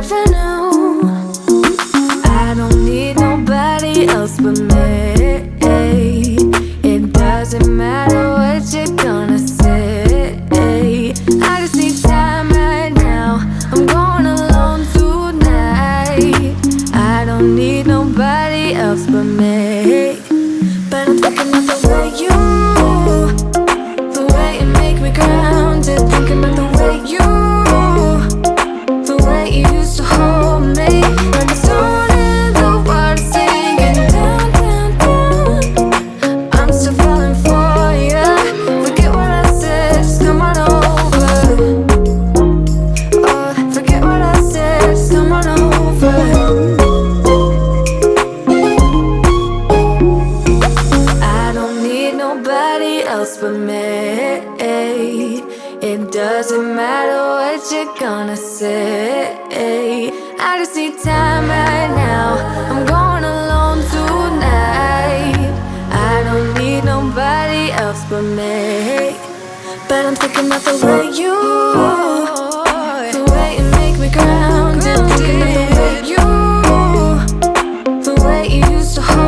never knew. I don't need nobody else but me. It doesn't matter what you're gonna say. I just need time right now. I'm going alone tonight. I don't need nobody else but me. But I'm thinking of the way the way you make me grounded. Thinking about the way the way you used to hold me. When the sun in the water sinking down, down, down, I'm still falling for ya. Forget what I said, just come on over. Oh, forget what I said, just come on over. I don't need nobody else but me. It doesn't matter what you're gonna say. I just need time right now. I'm going alone tonight. I don't need nobody else but me. But I'm thinking of the way the way you make me grounded. Thinking of the way you used to hold